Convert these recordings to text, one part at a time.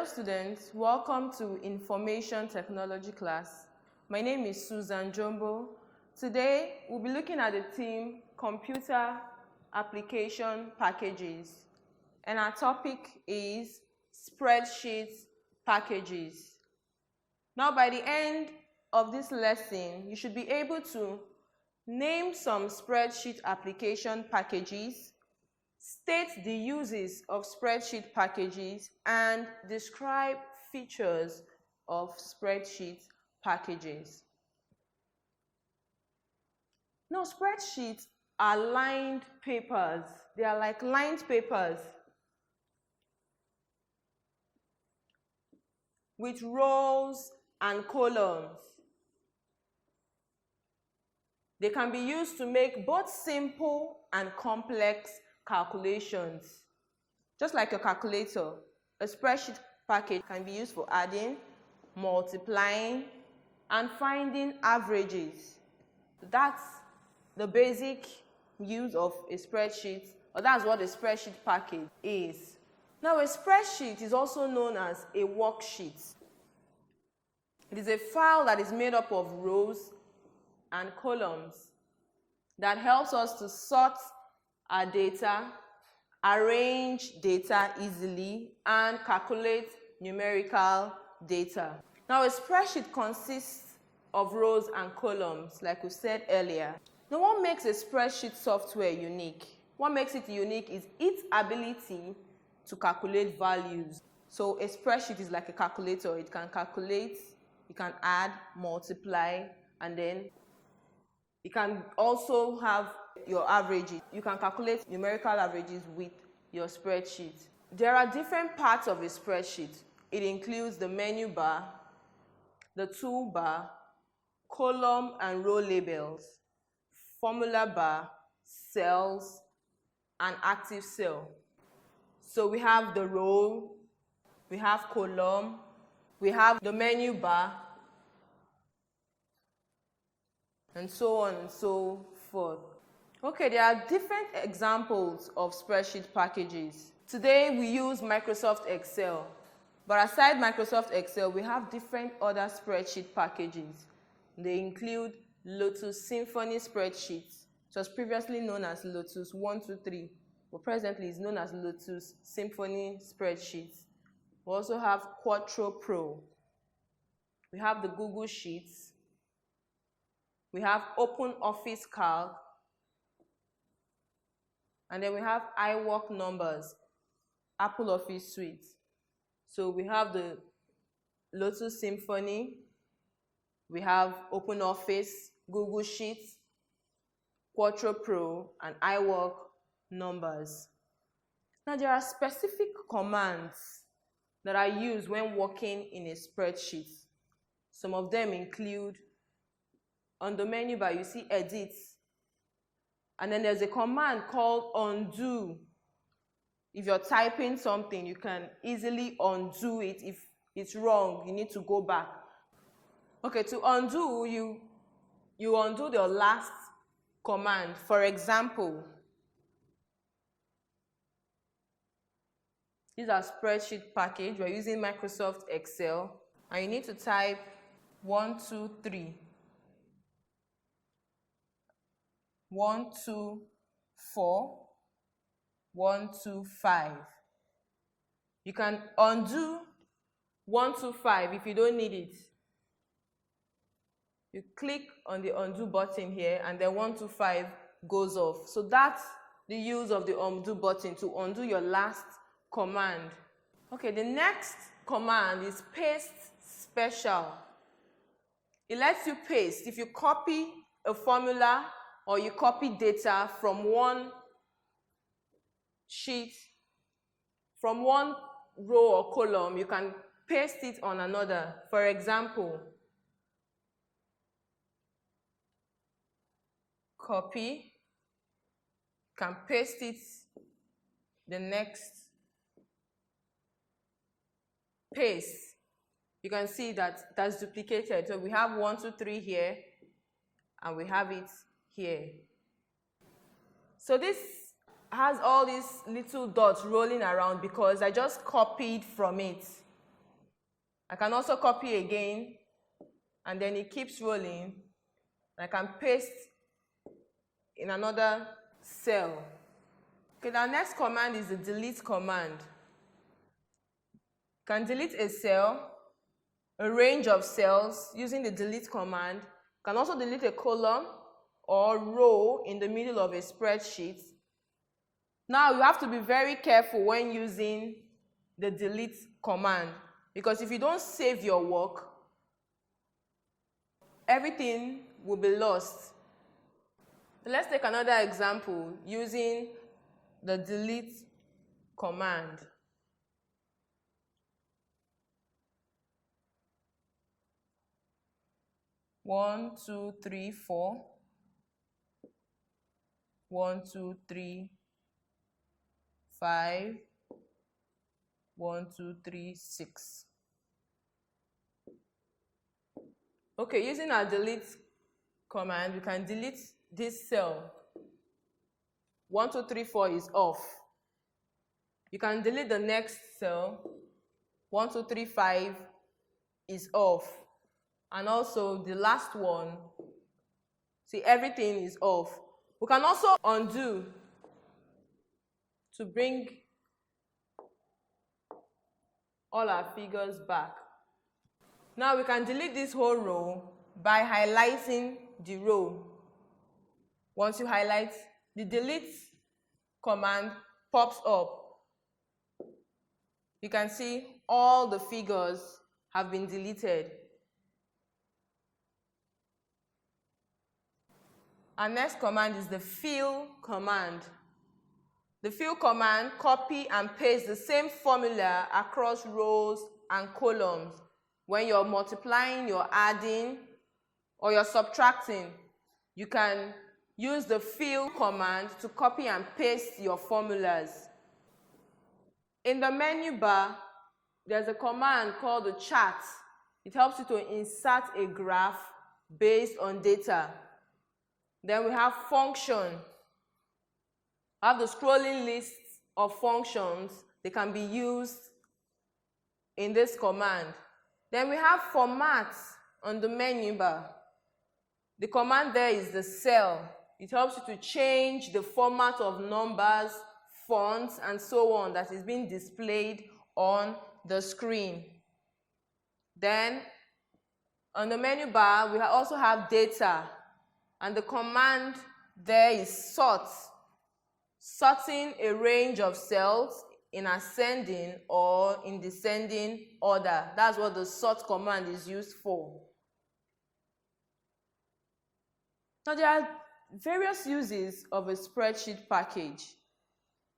students, welcome to Information Technology class. My name is Susan Jumbo. Today, we'll be looking at the theme Computer Application Packages, and our topic is Spreadsheet Packages. Now, by the end of this lesson, you should be able to name some spreadsheet application packages, state the uses of spreadsheet packages, and describe features of spreadsheet packages. Now, spreadsheets are lined papers. They are like lined papers with rows and columns. They can be used to make both simple and complex calculations. Just like a calculator, a spreadsheet package can be used for adding, multiplying, and finding averages. That's the basic use of a spreadsheet, or that's what a spreadsheet package is. Now, a spreadsheet is also known as a worksheet. It is a file that is made up of rows and columns that helps us to sort our data, arrange data easily, and calculate numerical data. Now, a spreadsheet consists of rows and columns, like we said earlier. Now, what makes a spreadsheet software unique? What makes it unique is its ability to calculate values. So, a spreadsheet is like a calculator. It can calculate, you can add, multiply, and then you can also have your averages. You can calculate numerical averages with your spreadsheet. There are different parts of a spreadsheet. It includes the menu bar, the toolbar, column and row labels, formula bar, cells, and active cell. So we have the row, we have column, we have the menu bar, and so on and so forth. Okay, there are different examples of spreadsheet packages. Today we use Microsoft Excel, but aside Microsoft Excel, we have different other spreadsheet packages. They include Lotus Symphony spreadsheets. It was previously known as Lotus 123, but presently is known as Lotus Symphony spreadsheets. We also have Quattro Pro. We have the Google Sheets. We have Open Office Calc, and then we have iWork Numbers, Apple Office Suite. So we have the Lotus Symphony, we have Open Office, Google Sheets, Quattro Pro, and iWork Numbers. Now, there are specific commands that are used when working in a spreadsheet. Some of them include, on the menu bar, you see Edit. And then there's a command called Undo. If you're typing something, you can easily undo it. If it's wrong, you need to go back. Okay, to undo, you undo the last command. For example, these are spreadsheet package. We're using Microsoft Excel, and you need to type 1, 2, 3. 1, 2, 4, 1, 2, 5. You can undo 1, 2, 5 if you don't need it. You click on the undo button here, and then 1, 2, 5 goes off. So that's the use of the undo button, to undo your last command. Okay, the next command is paste special. It lets you paste. If you copy a formula or you copy data from one sheet, from one row or column, you can paste it on another. For example, copy, can paste it the next, paste. You can see that that's duplicated. So we have 1, 2, 3 here, and we have it here. So this has all these little dots rolling around because I just copied from it. I can also copy again, and then it keeps rolling. I can paste in another cell. Okay, the next command is the delete command. You can delete a cell, a range of cells using the delete command. You can also delete a column or row in the middle of a spreadsheet. Now you have to be very careful when using the delete command, because if you don't save your work, everything will be lost. So let's take another example using the delete command. One, two, three, 4. 1, 2, 3, 5. 1, 2, 3, 6. Okay, using our delete command, we can delete this cell. 1, 2, 3, 4 is off. You can delete the next cell. 1, 2, 3, 5 is off. And also the last one. See, everything is off. We can also undo to bring all our figures back. Now we can delete this whole row by highlighting the row. Once you highlight, the delete command pops up. You can see all the figures have been deleted. Our next command is the fill command. The fill command copy and paste the same formula across rows and columns. When you're multiplying, you're adding, or you're subtracting, you can use the fill command to copy and paste your formulas. In the menu bar, there's a command called the chart. It helps you to insert a graph based on data. Then we have function. I have the scrolling list of functions. They can be used in this command. Then we have format on the menu bar. The command there is the cell. It helps you to change the format of numbers, fonts, and so on that is being displayed on the screen. Then on the menu bar, we also have data. And the command there is sort. Sorting a range of cells in ascending or in descending order. That's what the sort command is used for. Now there are various uses of a spreadsheet package.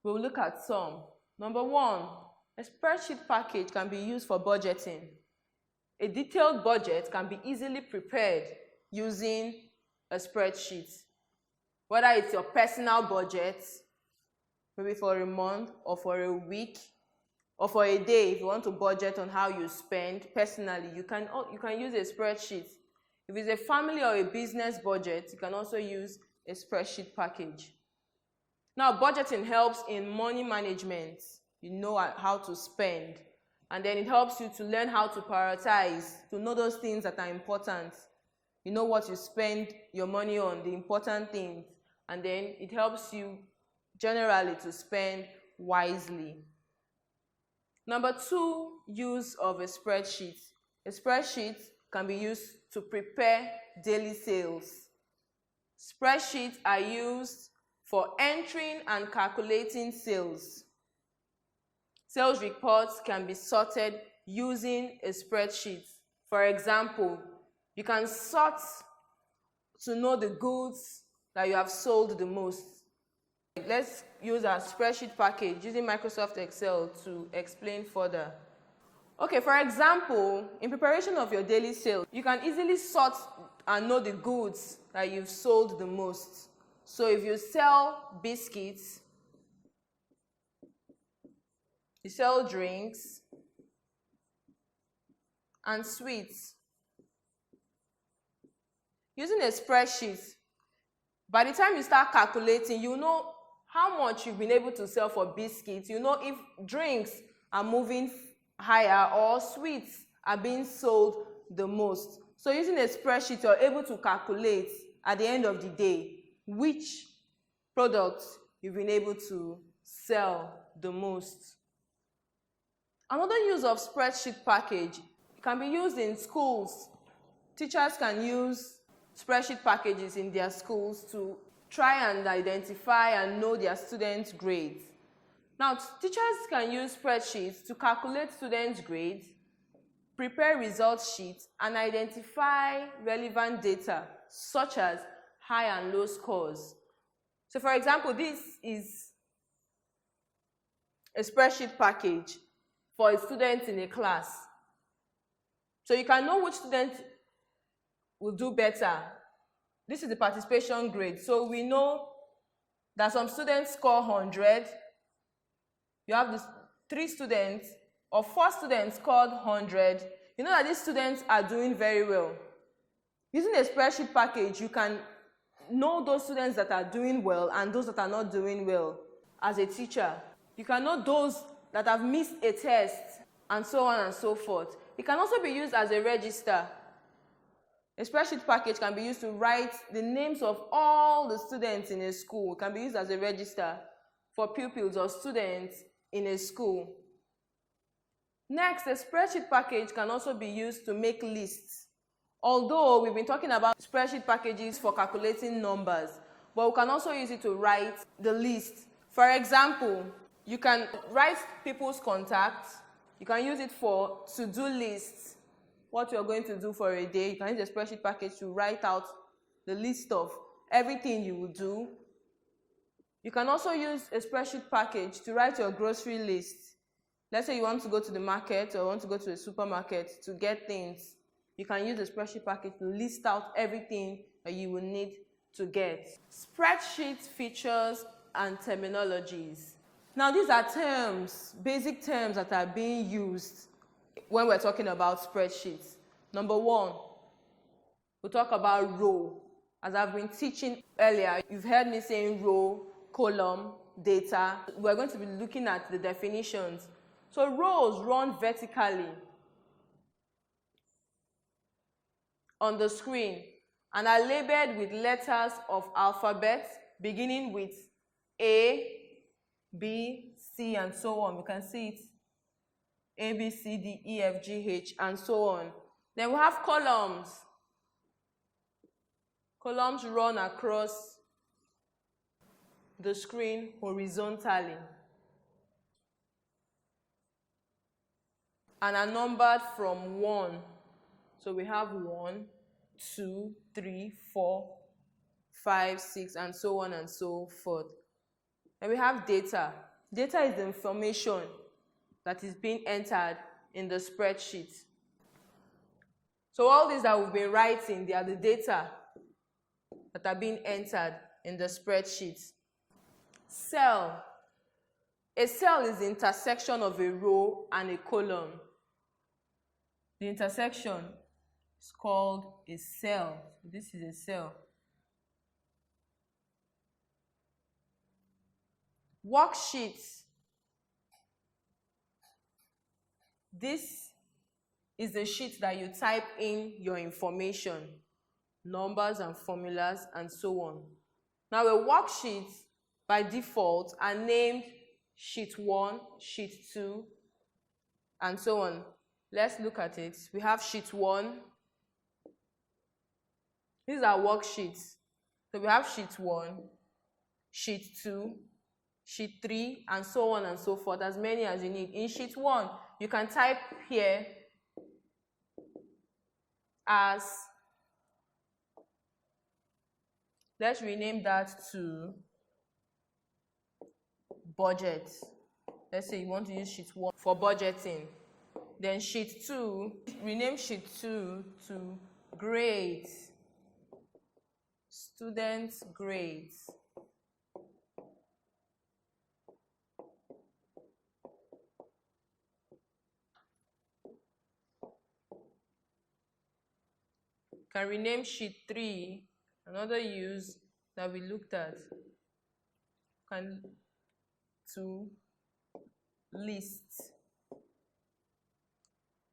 We'll look at some. Number one, a spreadsheet package can be used for budgeting. A detailed budget can be easily prepared using a spreadsheet. Whether it's your personal budget, maybe for a month or for a week or for a day, if you want to budget on how you spend personally, you can use a spreadsheet. If it's a family or a business budget, you can also use a spreadsheet package. Now, budgeting helps in money management. You know how to spend. And then it helps you to learn how to prioritize, to know those things that are important. You know what you spend your money on, the important things. And then it helps you generally to spend wisely. Number two, use of a spreadsheet. A spreadsheet can be used to prepare daily sales. Spreadsheets are used for entering and calculating sales. Sales reports can be sorted using a spreadsheet. For example, you can sort to know the goods that you have sold the most. Let's use our spreadsheet package using Microsoft Excel to explain further. Okay, for example, in preparation of your daily sales, you can easily sort and know the goods that you've sold the most. So if you sell biscuits, you sell drinks and sweets. Using a spreadsheet, by the time you start calculating, you know how much you've been able to sell for biscuits. You know if drinks are moving higher or sweets are being sold the most. So using a spreadsheet, you're able to calculate at the end of the day which products you've been able to sell the most. Another use of spreadsheet package, it can be used in schools. Teachers can use spreadsheet packages in their schools to try and identify and know their students' grades. Now, teachers can use spreadsheets to calculate students' grades, prepare result sheets, and identify relevant data such as high and low scores. So, for example, this is a spreadsheet package for a student in a class. So you can know which student will do better. This is the participation grade. So we know that some students score 100. You have this 3 students or 4 students scored 100. You know that these students are doing very well. Using a spreadsheet package, you can know those students that are doing well and those that are not doing well. As a teacher, you can know those that have missed a test and so on and so forth. It can also be used as a register. A spreadsheet package can be used to write the names of all the students in a school. It can be used as a register for pupils or students in a school. Next, a spreadsheet package can also be used to make lists. Although we've been talking about spreadsheet packages for calculating numbers, but we can also use it to write the list. For example, you can write people's contacts. You can use it for to-do lists, what you're going to do for a day. You can use a spreadsheet package to write out the list of everything you will do. You can also use a spreadsheet package to write your grocery list. Let's say you want to go to the market or want to go to a supermarket to get things. You can use a spreadsheet package to list out everything that you will need to get. Spreadsheet features and terminologies. Now, these are terms, basic terms that are being used when we're talking about spreadsheets. Number 1, we'll talk about row. As I've been teaching earlier, you've heard me saying row, column, data. We're going to be looking at the definitions. So rows run vertically on the screen and are labeled with letters of alphabet beginning with A, B, C, and so on. You can see it. A, B, C, D, E, F, G, H, and so on. Then we have columns. Columns run across the screen horizontally and are numbered from 1. So we have 1, 2, 3, 4, 5, 6, and so on and so forth. And we have data. Data is the information that is being entered in the spreadsheet. So all these that we've been writing, they are the data that are being entered in the spreadsheet. Cell. A cell is the intersection of a row and a column. The intersection is called a cell. So this is a cell. Worksheets. This is the sheet that you type in your information, numbers and formulas and so on. Now, a worksheet by default are named sheet 1, sheet 2, and so on. Let's look at it. We have sheet 1. These are worksheets. So we have sheet 1, sheet 2, sheet 3, and so on and so forth, as many as you need. In sheet 1, you can type here as, let's rename that to budget. Let's say you want to use sheet 1 for budgeting. Then sheet 2, rename sheet 2 to grades, students' grades. Can rename sheet 3, another use that we looked at, to lists.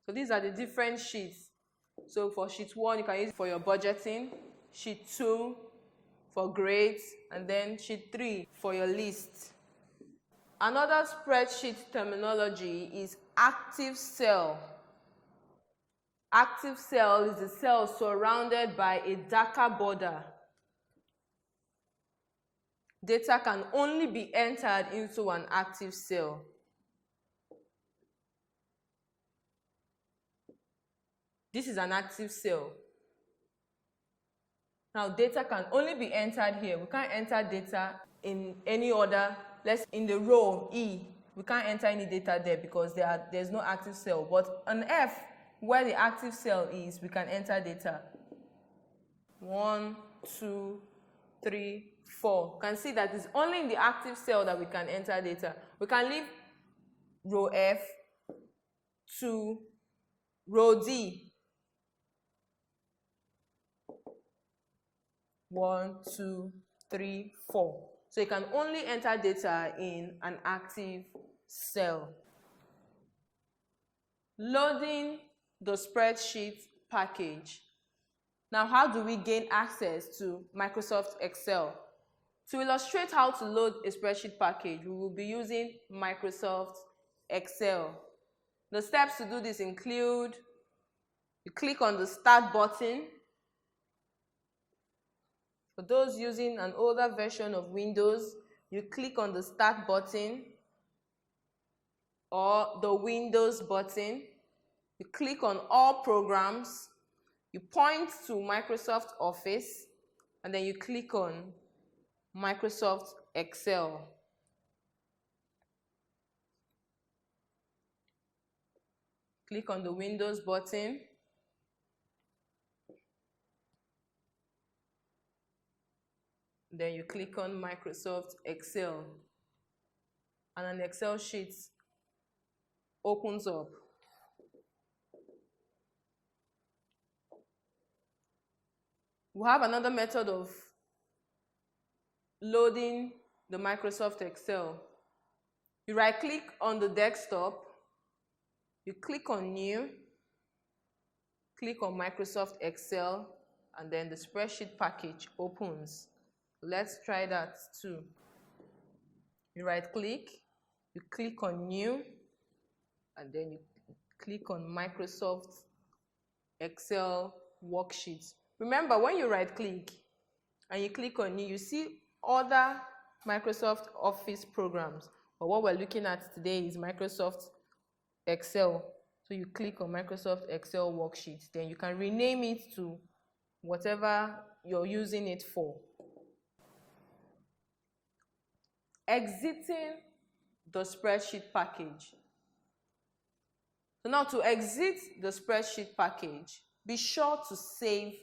So these are the different sheets. So for sheet 1, you can use it for your budgeting, sheet 2 for grades, and then sheet 3 for your list. Another spreadsheet terminology is active cell. Active cell is the cell surrounded by a darker border. Data can only be entered into an active cell. This is an active cell. Now, data can only be entered here. We can't enter data in any other. Let's in the row E, we can't enter any data there because there's no active cell. But on F, where the active cell is, we can enter data. 1, 2, 3, 4. You can see that it's only in the active cell that we can enter data. We can leave row F to row D. 1, 2, 3, 4. So you can only enter data in an active cell. Loading the spreadsheet package. Now, how do we gain access to Microsoft Excel? To illustrate how to load a spreadsheet package, we will be using Microsoft Excel. The steps to do this include, you click on the Start button. For those using an older version of Windows, you click on the Start button or the Windows button. You click on All Programs. You point to Microsoft Office, and then you click on Microsoft Excel. Click on the Windows button. Then you click on Microsoft Excel, and an Excel sheet opens up. We have another method of loading the Microsoft Excel. You right-click on the desktop, you click on New, click on Microsoft Excel, and then the spreadsheet package opens. Let's try that too. You right-click, you click on New, and then you click on Microsoft Excel Worksheets. Remember, when you right-click and you click on New, you see other Microsoft Office programs. But what we're looking at today is Microsoft Excel. So you click on Microsoft Excel Worksheets. Then you can rename it to whatever you're using it for. Exiting the spreadsheet package. So now to exit the spreadsheet package, be sure to save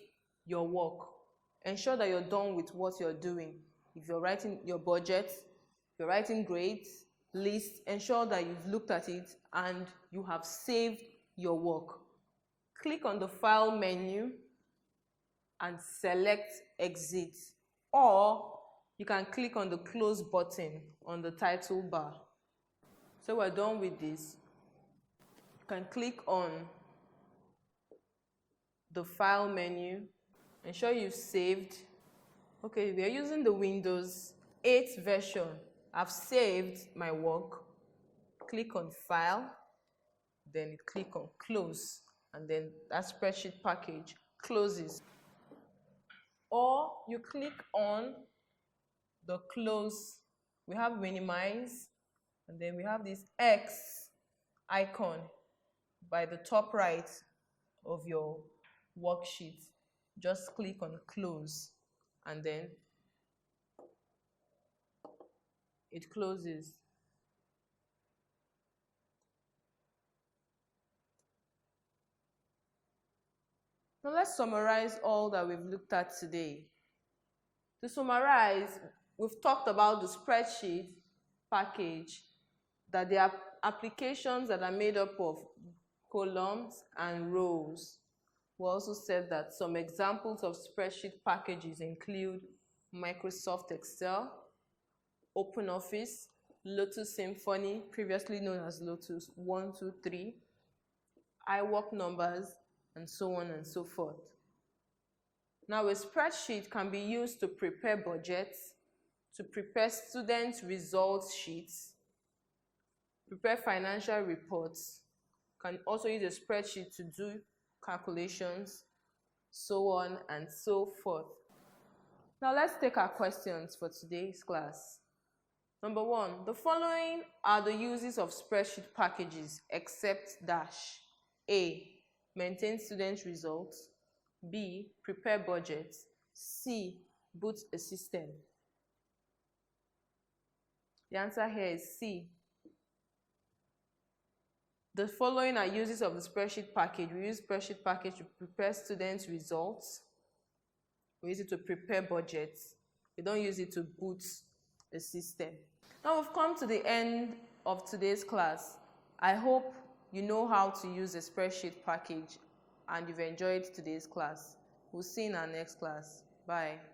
your work. Ensure that you're done with what you're doing. If you're writing your budget, if you're writing grades, lists, ensure that you've looked at it and you have saved your work. Click on the File menu and select Exit, or you can click on the Close button on the title bar. So we're done with this. You can click on the File menu. Ensure you've saved. Okay, we are using the Windows 8 version. I've saved my work. Click on File, then you click on Close, and then that spreadsheet package closes. Or you click on the Close. We have Minimize, and then we have this X icon by the top right of your worksheet. Just click on Close, and then it closes. Now let's summarize all that we've looked at today. To summarize, we've talked about the spreadsheet package, that there are applications that are made up of columns and rows. We also said that some examples of spreadsheet packages include Microsoft Excel, OpenOffice, Lotus Symphony, previously known as Lotus 1, 2, 3, iWork numbers, and so on and so forth. Now, a spreadsheet can be used to prepare budgets, to prepare student results sheets, prepare financial reports. Can also use a spreadsheet to do calculations, so on and so forth. Now, let's take our questions for today's class. Number 1, the following are the uses of spreadsheet packages except dash. A, maintain student results. B, prepare budgets. C, boot a system. The answer here is C. The following are uses of the spreadsheet package. We use spreadsheet package to prepare students' results. We use it to prepare budgets. We don't use it to boot a system. Now we've come to the end of today's class. I hope you know how to use a spreadsheet package and you've enjoyed today's class. We'll see you in our next class. Bye.